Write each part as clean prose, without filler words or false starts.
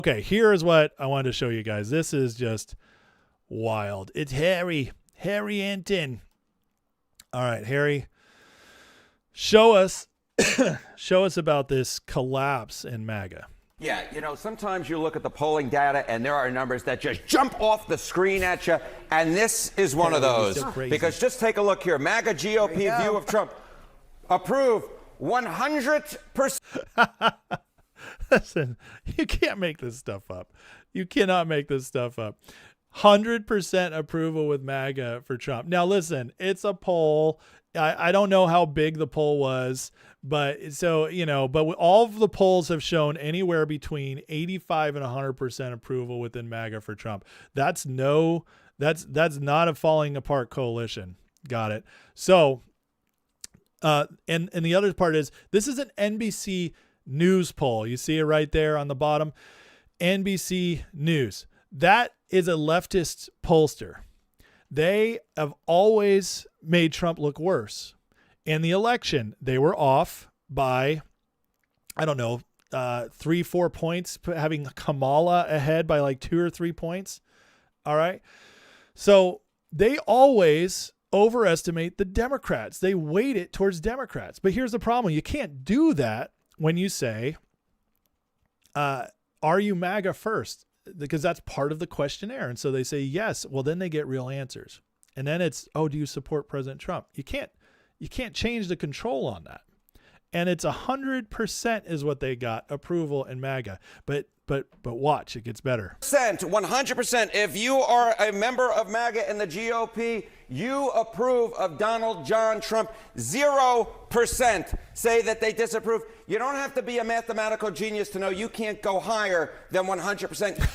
Okay, here is what I wanted to show you guys. This is just wild. It's Harry Hinton. All right, Harry, show us about this collapse in MAGA. Yeah, you know, sometimes you look at the polling data and there are numbers that just jump off the screen at you, and this is one of those. So because just take a look here. MAGA GOP view of Trump. Approve 100%. Listen, you can't make this stuff up. You cannot make this stuff up. 100% approval with MAGA for Trump. Now, listen, it's a poll. I don't know how big the poll was, but so, you know, but all of the polls have shown anywhere between 85 and 100% approval within MAGA for Trump. That's not a falling apart coalition. Got it. So, and the other part is, this is an NBC News poll. You see it right there on the bottom. NBC News. That is a leftist pollster. They have always made Trump look worse. In the election, they were off by, I don't know, 3-4 points, having Kamala ahead by like 2 or 3 points. All right. So they always overestimate the Democrats. They weight it towards Democrats. But here's the problem. You can't do that when you say, are you MAGA first? Because that's part of the questionnaire. And so they say yes. Well, then they get real answers. And then it's, oh, do you support President Trump? You can't change the control on that. And it's 100% is what they got approval in MAGA. But watch, it gets better. 100%. If you are a member of MAGA in the GOP, you approve of Donald John Trump. 0% say that they disapprove. You don't have to be a mathematical genius to know you can't go higher than 100%.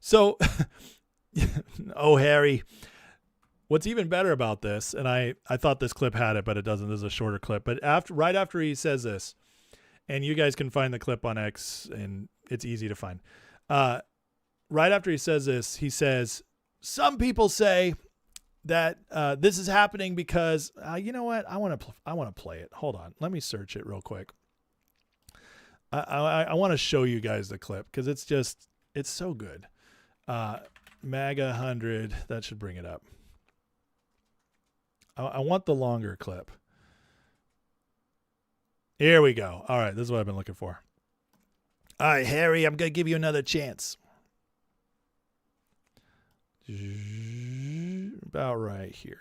So, oh, Harry, what's even better about this, and I thought this clip had it, but it doesn't. This is a shorter clip. But right after he says this, and you guys can find the clip on X, and it's easy to find. Right after he says this, he says, some people say that this is happening because, you know what? I want to play it. Hold on. Let me search it real quick. I want to show you guys the clip because it's so good. MAGA 100. That should bring it up. I want the longer clip. Here we go. All right. This is what I've been looking for. All right, Harry, I'm going to give you another chance. About right here.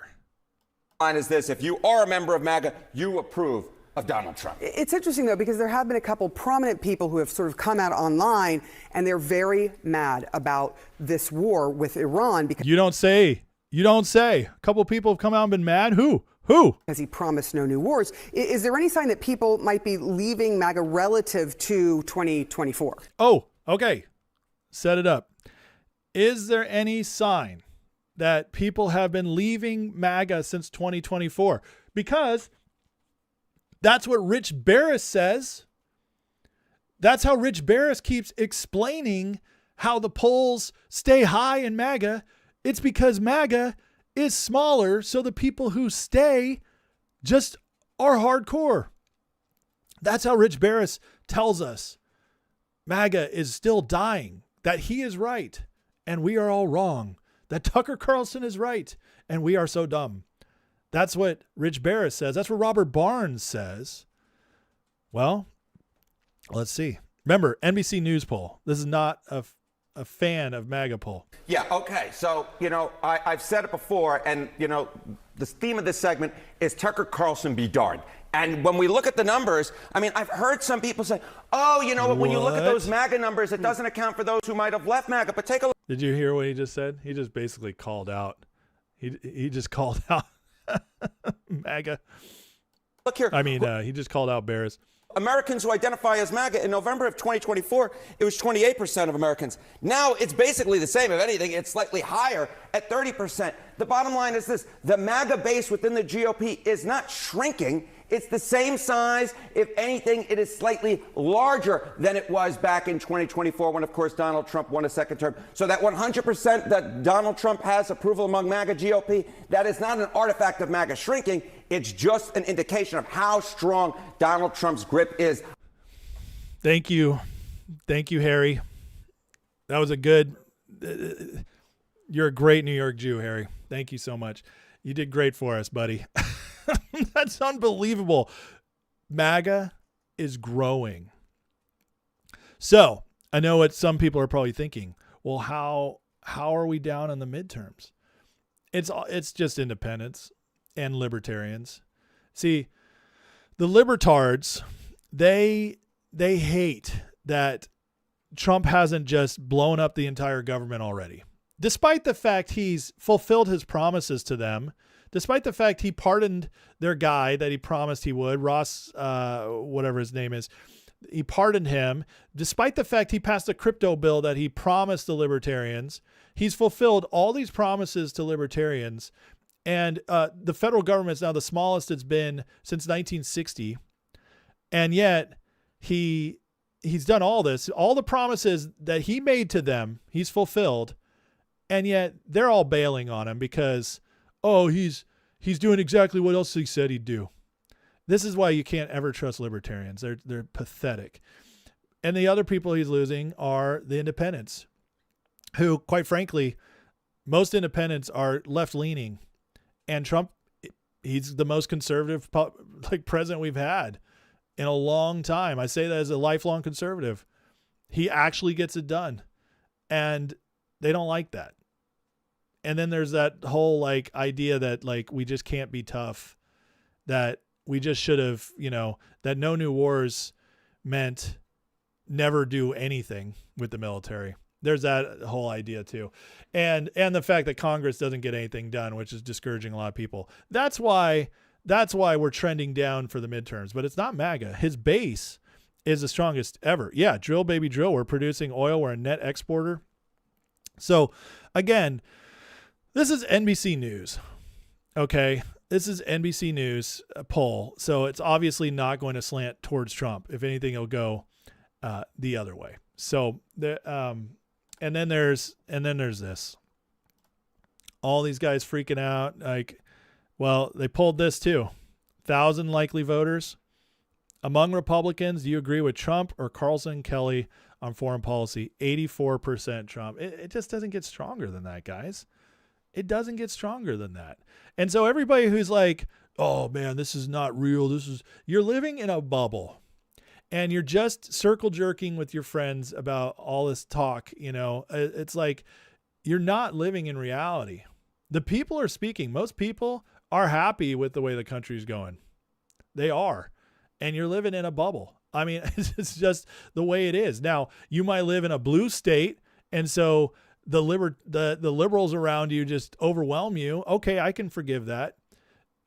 Line is this: if you are a member of MAGA, you approve of Donald Trump. It's interesting, though, because there have been a couple prominent people who have sort of come out online, and they're very mad about this war with Iran. Because You don't say. A couple people have come out and been mad. Who? Because he promised no new wars. Is there any sign that people might be leaving MAGA relative to 2024? Oh, okay. Set it up. Is there any sign that people have been leaving MAGA since 2024? Because that's what Rich Barris says. That's how Rich Barris keeps explaining how the polls stay high in MAGA. It's because MAGA is smaller, so the people who stay just are hardcore. That's how Rich Barris tells us MAGA is still dying, that he is right and we are all wrong, that Tucker Carlson is right and we are so dumb. That's what Rich Barris says. That's what Robert Barnes says. Well, let's see. Remember, NBC News poll. This is not a fan of MAGA poll. Yeah, okay. So, you know, I've said it before, and, you know, the theme of this segment is Tucker Carlson be darned. And when we look at the numbers, I mean, I've heard some people say, oh, you know what, when you look at those MAGA numbers, it doesn't account for those who might have left MAGA. But take a look. Did you hear what he just said? He just basically called out. He just called out MAGA. Look here. I mean, he just called out Barris. Americans who identify as MAGA in November of 2024, it was 28% of Americans. Now it's basically the same. If anything, it's slightly higher at 30%. The bottom line is this: the MAGA base within the GOP is not shrinking. It's the same size. If anything, it is slightly larger than it was back in 2024 when, of course, Donald Trump won a second term. So that 100% that Donald Trump has approval among MAGA GOP, that is not an artifact of MAGA shrinking. It's just an indication of how strong Donald Trump's grip is. Thank you. Thank you, Harry. That was a good, you're a great New York Jew, Harry. Thank you so much. You did great for us, buddy. That's unbelievable. MAGA is growing. So I know what some people are probably thinking. Well, how are we down in the midterms? It's just independents and libertarians. See, the libertards, they hate that Trump hasn't just blown up the entire government already. Despite the fact he's fulfilled his promises to them, despite the fact he pardoned their guy that he promised he would, Ross, whatever his name is, he pardoned him. Despite the fact he passed a crypto bill that he promised the libertarians, he's fulfilled all these promises to libertarians. And the federal government is now the smallest it's been since 1960. And yet he's done all this, all the promises that he made to them, he's fulfilled. And yet they're all bailing on him because, oh, he's doing exactly what else he said he'd do. This is why you can't ever trust libertarians. They're pathetic. And the other people he's losing are the independents, who, quite frankly, most independents are left-leaning. And Trump, he's the most conservative president we've had in a long time. I say that as a lifelong conservative. He actually gets it done. And they don't like that. And then there's that whole idea that we just can't be tough, that we just should have, that no new wars meant never do anything with the military. There's that whole idea too. And the fact that Congress doesn't get anything done, which is discouraging a lot of people. That's why we're trending down for the midterms, but it's not MAGA. His base is the strongest ever. Yeah. Drill, baby, drill. We're producing oil. We're a net exporter. So again, this is NBC News. Okay. This is NBC News poll. So it's obviously not going to slant towards Trump. If anything, it'll go the other way. So and then there's this. All these guys freaking out. They pulled this too. 1,000 likely voters. Among Republicans, do you agree with Trump or Carlson Kelly on foreign policy? 84% Trump. It just doesn't get stronger than that, guys. It doesn't get stronger than that. And so everybody who's like, oh man, this is not real. You're living in a bubble. And you're just circle jerking with your friends about all this talk. It's like you're not living in reality. The people are speaking. Most people are happy with the way the country's going. They are. And you're living in a bubble. I mean, it's just the way it is. Now, you might live in a blue state, and so the liberals around you just overwhelm you. Okay, I can forgive that.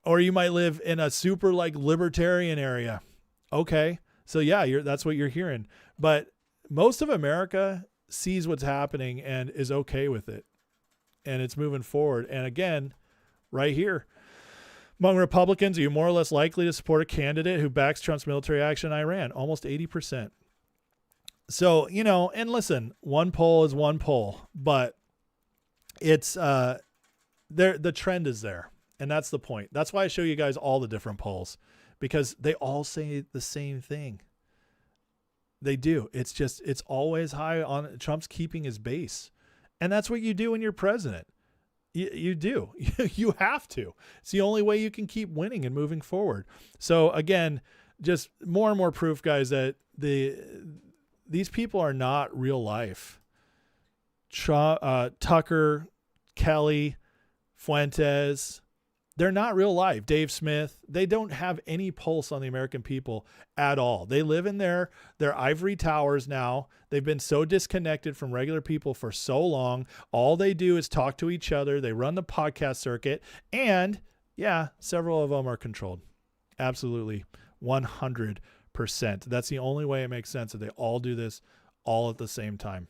Or you might live in a super libertarian area. Okay. So yeah, that's what you're hearing. But most of America sees what's happening and is okay with it. And it's moving forward. And again, right here, among Republicans, are you more or less likely to support a candidate who backs Trump's military action in Iran? Almost 80%. So, and listen, one poll is one poll, but it's the trend is there. And that's the point. That's why I show you guys all the different polls, because they all say the same thing. They do. It's always high on Trump's keeping his base. And that's what you do when you're president. You do. You have to. It's the only way you can keep winning and moving forward. So again, just more and more proof, guys, that these people are not real life. Tucker, Kelly, Fuentes, they're not real life. Dave Smith, they don't have any pulse on the American people at all. They live in their ivory towers now. They've been so disconnected from regular people for so long. All they do is talk to each other. They run the podcast circuit. And yeah, several of them are controlled. Absolutely. 100%. That's the only way it makes sense, that they all do this all at the same time.